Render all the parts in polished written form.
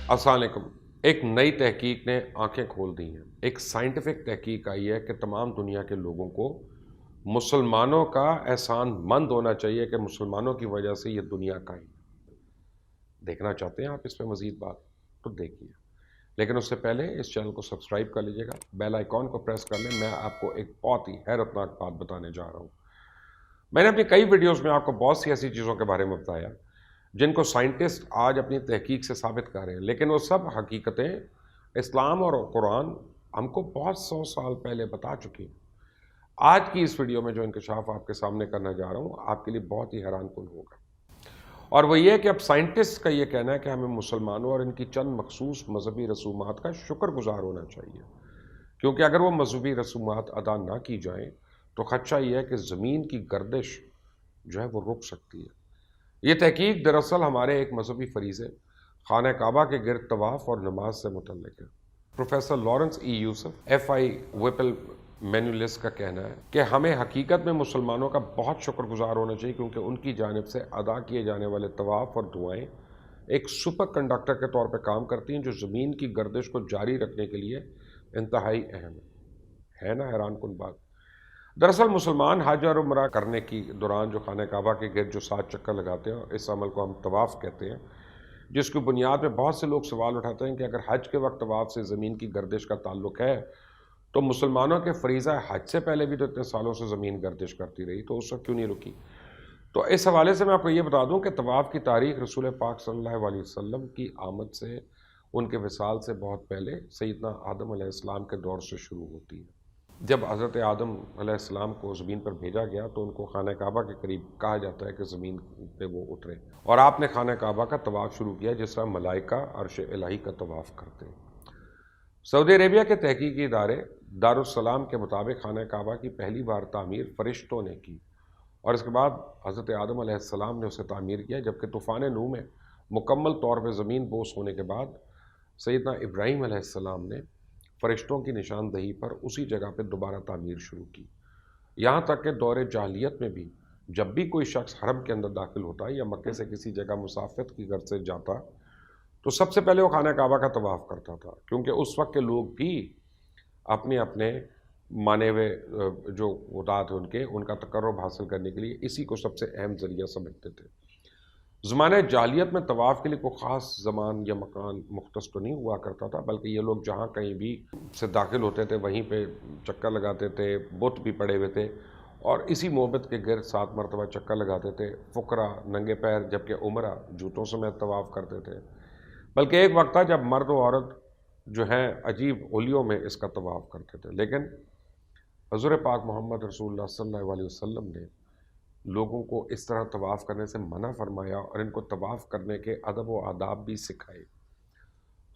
السلام علیکم۔ ایک نئی تحقیق نے آنکھیں کھول دی ہیں۔ ایک سائنٹیفک تحقیق آئی ہے کہ تمام دنیا کے لوگوں کو مسلمانوں کا احسان مند ہونا چاہیے کہ مسلمانوں کی وجہ سے یہ دنیا قائم ہے۔ دیکھنا چاہتے ہیں آپ اس پہ مزید بات تو دیکھیے، لیکن اس سے پہلے اس چینل کو سبسکرائب کر لیجیے گا، بیل آئیکن کو پریس کر لیں۔ میں آپ کو ایک بہت ہی حیرتناک بات بتانے جا رہا ہوں۔ میں نے اپنی کئی ویڈیوز میں آپ کو بہت سی ایسی چیزوں کے بارے میں بتایا جن کو سائنٹسٹ آج اپنی تحقیق سے ثابت کر رہے ہیں، لیکن وہ سب حقیقتیں اسلام اور قرآن ہم کو بہت 100 سال پہلے بتا چکی ہیں۔ آج کی اس ویڈیو میں جو انکشاف آپ کے سامنے کرنا جا رہا ہوں آپ کے لیے بہت ہی حیران کن ہوگا، اور وہ یہ کہ اب سائنٹسٹ کا یہ کہنا ہے کہ ہمیں مسلمانوں اور ان کی چند مخصوص مذہبی رسومات کا شکر گزار ہونا چاہیے، کیونکہ اگر وہ مذہبی رسومات ادا نہ کی جائیں تو خدشہ یہ ہے کہ زمین کی گردش جو ہے وہ رک سکتی ہے۔ یہ تحقیق دراصل ہمارے ایک مذہبی فریضے خانہ کعبہ کے گرد طواف اور نماز سے متعلق ہے۔ پروفیسر لارنس ای یوسف ایف آئی ویپل مینولس کا کہنا ہے کہ ہمیں حقیقت میں مسلمانوں کا بہت شکر گزار ہونا چاہیے، کیونکہ ان کی جانب سے ادا کیے جانے والے طواف اور دعائیں ایک سپر کنڈکٹر کے طور پہ کام کرتی ہیں جو زمین کی گردش کو جاری رکھنے کے لیے انتہائی اہم ہے نا حیران کن بات۔ دراصل مسلمان حج اور عمرہ کرنے کی دوران جو خانہ کعبہ کے گرد جو 7 چکر لگاتے ہیں، اس عمل کو ہم طواف کہتے ہیں، جس کی بنیاد میں بہت سے لوگ سوال اٹھاتے ہیں کہ اگر حج کے وقت طواف سے زمین کی گردش کا تعلق ہے تو مسلمانوں کے فریضہ حج سے پہلے بھی تو اتنے سالوں سے زمین گردش کرتی رہی، تو اس وقت کیوں نہیں رکی؟ تو اس حوالے سے میں آپ کو یہ بتا دوں کہ طواف کی تاریخ رسول پاک صلی اللہ علیہ وسلم کی آمد سے، ان کے وصال سے بہت پہلے سیدنا آدم علیہ السلام کے دور سے شروع ہوتی ہے۔ جب حضرت آدم علیہ السلام کو زمین پر بھیجا گیا تو ان کو خانہ کعبہ کے قریب کہا جاتا ہے کہ زمین پہ وہ اترے، اور آپ نے خانہ کعبہ کا طواف شروع کیا جس طرح ملائکہ عرش الہی کا طواف کرتے ہیں۔ سعودی عربیہ کے تحقیقی ادارے دارالسلام کے مطابق خانہ کعبہ کی پہلی بار تعمیر فرشتوں نے کی، اور اس کے بعد حضرت آدم علیہ السلام نے اسے تعمیر کیا، جبکہ طوفان نوح میں مکمل طور پہ زمین بوس ہونے کے بعد سیدنا ابراہیم علیہ السلام نے فرشتوں کی نشاندہی پر اسی جگہ پہ دوبارہ تعمیر شروع کی۔ یہاں تک کہ دور جاہلیت میں بھی جب بھی کوئی شخص حرم کے اندر داخل ہوتا یا مکے سے کسی جگہ مسافرت کی غرض سے جاتا تو سب سے پہلے وہ خانہ کعبہ کا طواف کرتا تھا، کیونکہ اس وقت کے لوگ بھی اپنے اپنے مانے ہوئے جو خدا تھے ان کا تقرب حاصل کرنے کے لیے اسی کو سب سے اہم ذریعہ سمجھتے تھے۔ زمانہ جاہلیت میں طواف کے لیے کوئی خاص زمان یا مکان مختص تو نہیں ہوا کرتا تھا، بلکہ یہ لوگ جہاں کہیں بھی سے داخل ہوتے تھے وہیں پہ چکر لگاتے تھے، بت بھی پڑے ہوئے تھے، اور اسی معبد کے گرد 7 مرتبہ چکر لگاتے تھے۔ فقراء ننگے پیر، جبکہ عمرہ جوتوں سمیت طواف کرتے تھے، بلکہ ایک وقت تھا جب مرد و عورت جو ہیں عجیب غلیوں میں اس کا طواف کرتے تھے۔ لیکن حضور پاک محمد رسول اللہ صلی اللہ علیہ وسلم نے لوگوں کو اس طرح طواف کرنے سے منع فرمایا اور ان کو طواف کرنے کے ادب و آداب بھی سکھائے۔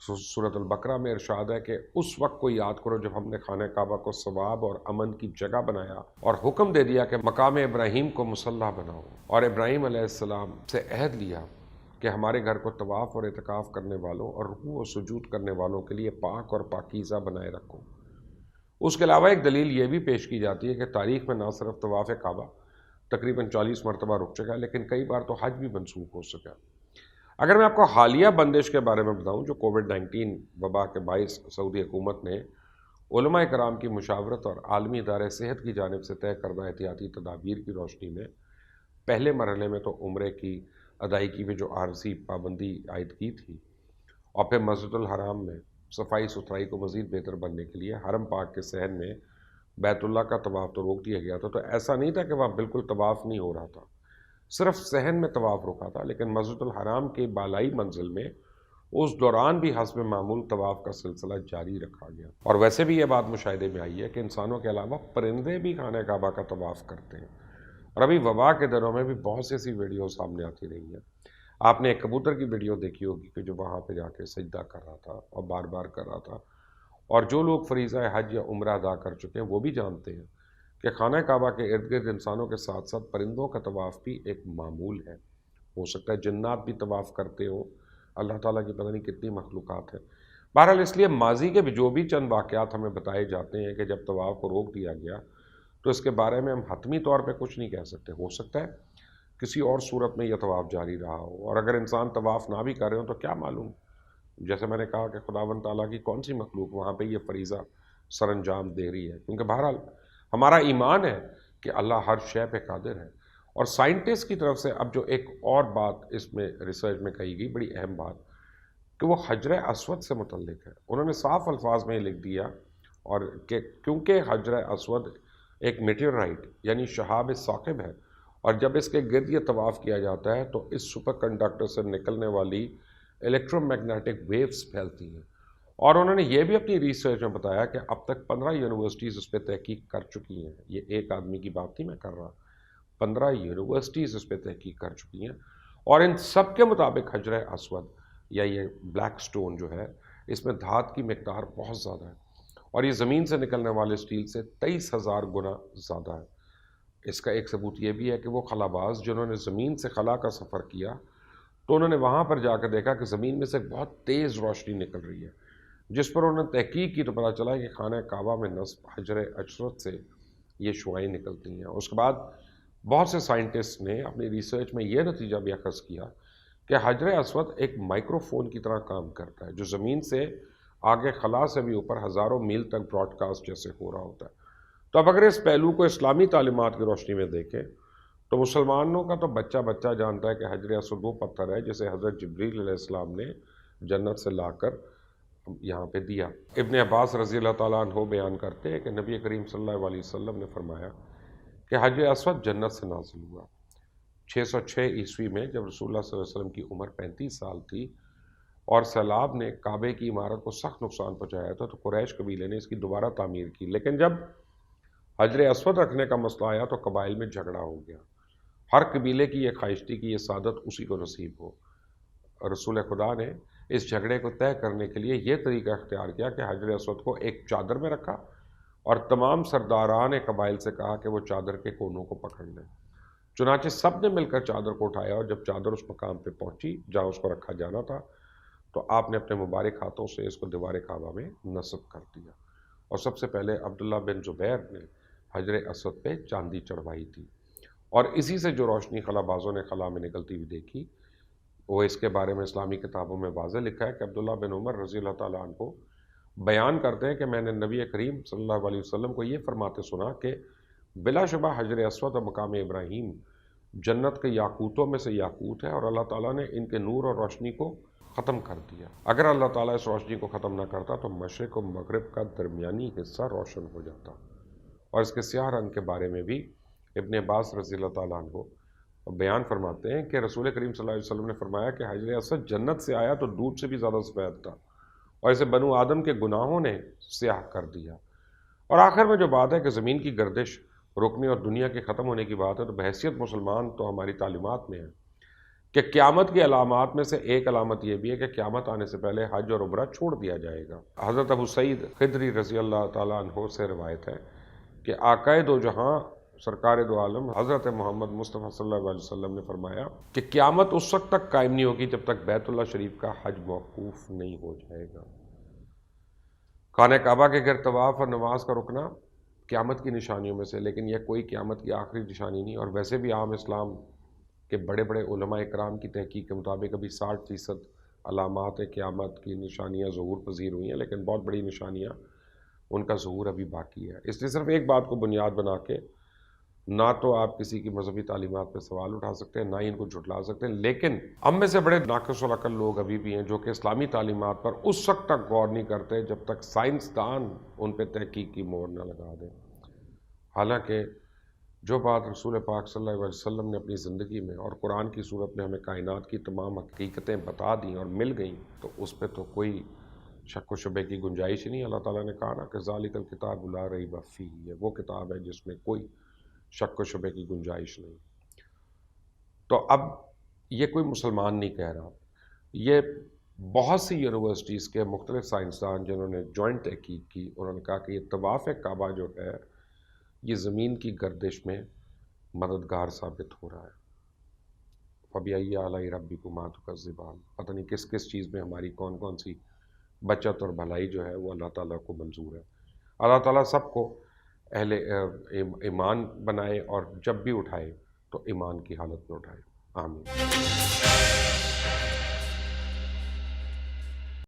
سورۃ البقرہ میں ارشاد ہے کہ اس وقت کو یاد کرو جب ہم نے خانہ کعبہ کو ثواب اور امن کی جگہ بنایا اور حکم دے دیا کہ مقام ابراہیم کو مصلی بناؤ، اور ابراہیم علیہ السلام سے عہد لیا کہ ہمارے گھر کو طواف اور اعتکاف کرنے والوں اور رکوع و سجود کرنے والوں کے لیے پاک اور پاکیزہ بنائے رکھو۔ اس کے علاوہ ایک دلیل یہ بھی پیش کی جاتی ہے کہ تاریخ میں نہ صرف طواف کعبہ تقریباً 40 مرتبہ رک چکا ہے، لیکن کئی بار تو حج بھی منسوخ ہو سکا۔ اگر میں آپ کو حالیہ بندش کے بارے میں بتاؤں جو کووڈ-19 وبا کے باعث سعودی حکومت نے علماء کرام کی مشاورت اور عالمی ادارہ صحت کی جانب سے طے کردہ احتیاطی تدابیر کی روشنی میں پہلے مرحلے میں تو عمرے کی ادائیگی میں جو عارضی پابندی عائد کی تھی، اور پھر مسجد الحرام میں صفائی ستھرائی کو مزید بہتر بننے کے لیے حرم پاک کے صحن میں بیت اللہ کا طواف تو روک دیا گیا تھا۔ تو ایسا نہیں تھا کہ وہاں بالکل طواف نہیں ہو رہا تھا، صرف صحن میں طواف رکا تھا، لیکن مسجد الحرام کے بالائی منزل میں اس دوران بھی حسب معمول طواف کا سلسلہ جاری رکھا گیا۔ اور ویسے بھی یہ بات مشاہدے میں آئی ہے کہ انسانوں کے علاوہ پرندے بھی خانہ کعبہ کا طواف کرتے ہیں، اور ابھی وبا کے دنوں میں بھی بہت سی ایسی ویڈیو سامنے آتی رہی ہیں۔ آپ نے ایک کبوتر کی ویڈیو دیکھی ہوگی کہ جو وہاں پہ جا کے سجدہ کر رہا تھا اور بار بار کر رہا تھا، اور جو لوگ فریضہ حج یا عمرہ ادا کر چکے ہیں وہ بھی جانتے ہیں کہ خانہ کعبہ کے ارد گرد انسانوں کے ساتھ ساتھ پرندوں کا طواف بھی ایک معمول ہے۔ ہو سکتا ہے جنات بھی طواف کرتے ہو، اللہ تعالیٰ کی پتہ نہیں کتنی مخلوقات ہیں۔ بہرحال اس لیے ماضی کے جو بھی چند واقعات ہمیں بتائے جاتے ہیں کہ جب طواف کو روک دیا گیا تو اس کے بارے میں ہم حتمی طور پہ کچھ نہیں کہہ سکتے۔ ہو سکتا ہے کسی اور صورت میں یہ طواف جاری رہا ہو، اور اگر انسان طواف نہ بھی کر رہے ہوں تو کیا معلوم، جیسے میں نے کہا کہ خداوند تعالیٰ کی کون سی مخلوق وہاں پہ یہ فریضہ سر انجام دے رہی ہے، کیونکہ بہرحال ہمارا ایمان ہے کہ اللہ ہر شے پہ قادر ہے۔ اور سائنٹسٹ کی طرف سے اب جو ایک اور بات اس میں ریسرچ میں کہی گئی، بڑی اہم بات، کہ وہ حجر اسود سے متعلق ہے۔ انہوں نے صاف الفاظ میں یہ لکھ دیا، اور کہ کیونکہ حجر اسود ایک میٹیورائٹ یعنی شہاب ثاقب ہے، اور جب اس کے گرد یہ طواف کیا جاتا ہے تو اس سپر کنڈکٹر سے نکلنے والی الیکٹرو میگنیٹک ویوز پھیلتی ہیں۔ اور انہوں نے یہ بھی اپنی ریسرچ میں بتایا کہ اب تک 15 یونیورسٹیز اس پہ تحقیق کر چکی ہیں۔ یہ ایک آدمی کی بات نہیں میں کر رہا، 15 یونیورسٹیز اس پہ تحقیق کر چکی ہیں، اور ان سب کے مطابق حجر اسود یا یہ بلیک سٹون جو ہے، اس میں دھات کی مقدار بہت زیادہ ہے، اور یہ زمین سے نکلنے والے سٹیل سے 23,000 گنا زیادہ ہے۔ اس کا ایک ثبوت یہ بھی ہے کہ وہ خلاباز جنہوں نے زمین سے خلا کا سفر کیا، تو انہوں نے وہاں پر جا کر دیکھا کہ زمین میں سے بہت تیز روشنی نکل رہی ہے، جس پر انہوں نے تحقیق کی تو پتہ چلا کہ خانہ کعبہ میں نصب حجر اسود سے یہ شعاعیں نکلتی ہیں۔ اس کے بعد بہت سے سائنٹسٹ نے اپنی ریسرچ میں یہ نتیجہ بھی اخذ کیا کہ حجر اسود ایک مائکرو فون کی طرح کام کرتا ہے، جو زمین سے آگے خلا سے بھی اوپر ہزاروں میل تک براڈ کاسٹ جیسے ہو رہا ہوتا ہے۔ تو اب اگر اس پہلو کو اسلامی تعلیمات کی روشنی میں دیکھیں تو مسلمانوں کا تو بچہ بچہ جانتا ہے کہ حجر اسود وہ پتھر ہے جسے حضرت جبریل علیہ السلام نے جنت سے لا کر یہاں پہ دیا۔ ابن عباس رضی اللہ تعالیٰ عنہ بیان کرتے ہیں کہ نبی کریم صلی اللہ علیہ وسلم نے فرمایا کہ حجر اسود جنت سے نازل ہوا 606 عیسوی میں، جب رسول اللہ صلی اللہ علیہ وسلم کی عمر 35 سال تھی اور سیلاب نے کعبے کی عمارت کو سخت نقصان پہنچایا تھا، تو قریش قبیلے نے اس کی دوبارہ تعمیر کی، لیکن جب حجر اسود رکھنے کا مسئلہ آیا تو قبائل میں جھگڑا ہو گیا۔ ہر قبیلے کی یہ خواہش تھی کہ یہ سعادت اسی کو نصیب ہو۔ رسول خدا نے اس جھگڑے کو طے کرنے کے لیے یہ طریقہ اختیار کیا کہ حجر اسود کو ایک چادر میں رکھا اور تمام سرداران قبائل سے کہا کہ وہ چادر کے کونوں کو پکڑ لیں۔ چنانچہ سب نے مل کر چادر کو اٹھایا، اور جب چادر اس مقام پہ پہنچی جہاں اس کو رکھا جانا تھا تو آپ نے اپنے مبارک ہاتھوں سے اس کو دیوار کعبہ میں نصب کر دیا، اور سب سے پہلے عبداللہ بن زبیر نے حجر اسود پہ چاندی چڑھوائی تھی، اور اسی سے جو روشنی خلا بازوں نے خلا میں نکلتی ہوئی دیکھی، وہ اس کے بارے میں اسلامی کتابوں میں واضح لکھا ہے کہ عبداللہ بن عمر رضی اللہ تعالیٰ عنہ کو بیان کرتے ہیں کہ میں نے نبی کریم صلی اللہ علیہ وسلم کو یہ فرماتے سنا کہ بلا شبہ حجر اسود اور مقام ابراہیم جنت کے یاقوتوں میں سے یاقوت ہے، اور اللہ تعالیٰ نے ان کے نور اور روشنی کو ختم کر دیا۔ اگر اللہ تعالیٰ اس روشنی کو ختم نہ کرتا تو مشرق و مغرب کا درمیانی حصہ روشن ہو جاتا۔ اور اس کے سیاہ رنگ کے بارے میں بھی ابن عباس رضی اللہ تعالیٰ عنہ بیان فرماتے ہیں کہ رسول کریم صلی اللہ علیہ وسلم نے فرمایا کہ حجر اسود جنت سے آیا تو دودھ سے بھی زیادہ سفید تھا، اور اسے بنو آدم کے گناہوں نے سیاہ کر دیا۔ اور آخر میں جو بات ہے کہ زمین کی گردش رکنے اور دنیا کے ختم ہونے کی بات ہے، تو بحیثیت مسلمان تو ہماری تعلیمات میں ہے کہ قیامت کی علامات میں سے ایک علامت یہ بھی ہے کہ قیامت آنے سے پہلے حج اور عمرہ چھوڑ دیا جائے گا۔ حضرت ابو سعید خدری رضی اللہ تعالیٰ عنہ سے روایت ہے کہ آقائے دو جہاں سرکار دو عالم حضرت محمد مصطفیٰ صلی اللہ علیہ وسلم نے فرمایا کہ قیامت اس وقت تک قائم نہیں ہوگی جب تک بیت اللہ شریف کا حج موقوف نہیں ہو جائے گا۔ خانہ کعبہ کے گرد طواف اور نماز کا رکنا قیامت کی نشانیوں میں سے، لیکن یہ کوئی قیامت کی آخری نشانی نہیں، اور ویسے بھی عام اسلام کے بڑے بڑے علماء اکرام کی تحقیق کے مطابق ابھی 60% علامات قیامت کی نشانیاں ظہور پذیر ہوئی ہیں، لیکن بہت بڑی نشانیاں ان کا ظہور ابھی باقی ہے۔ اس لیے صرف ایک بات کو بنیاد بنا کے نہ تو آپ کسی کی مذہبی تعلیمات پہ سوال اٹھا سکتے ہیں، نہ ہی ان کو جھٹلا سکتے ہیں، لیکن ہم میں سے بڑے ناقص العقل لوگ ابھی بھی ہیں جو کہ اسلامی تعلیمات پر اس وقت تک غور نہیں کرتے جب تک سائنسدان ان پہ تحقیق کی مہر نہ لگا دیں۔ حالانکہ جو بات رسول پاک صلی اللہ علیہ وسلم نے اپنی زندگی میں اور قرآن کی صورت میں ہمیں کائنات کی تمام حقیقتیں بتا دیں اور مل گئیں، تو اس پہ تو کوئی شک و شبے کی گنجائش ہی نہیں۔ اللہ تعالیٰ نے کہا نا کہ ذالک الکتاب لا ریب فیہ، یہ وہ کتاب ہے جس میں کوئی شک و شبے کی گنجائش نہیں۔ تو اب یہ کوئی مسلمان نہیں کہہ رہا، یہ بہت سی یونیورسٹیز کے مختلف سائنسدان جنہوں نے جوائنٹ تحقیق کی، انہوں نے کہا کہ یہ طواف کعبہ جو ہے یہ زمین کی گردش میں مددگار ثابت ہو رہا ہے۔ فَبِأَيِّ آلَاءِ رَبِّكُمَا تُكَذِّبَانِ، پتہ نہیں کس کس چیز میں ہماری کون کون سی بچت اور بھلائی جو ہے وہ اللہ تعالیٰ کو منظور ہے۔ اللہ تعالیٰ سب کو اہل ایمان بنائے، اور جب بھی اٹھائے تو ایمان کی حالت میں اٹھائے۔ آمین۔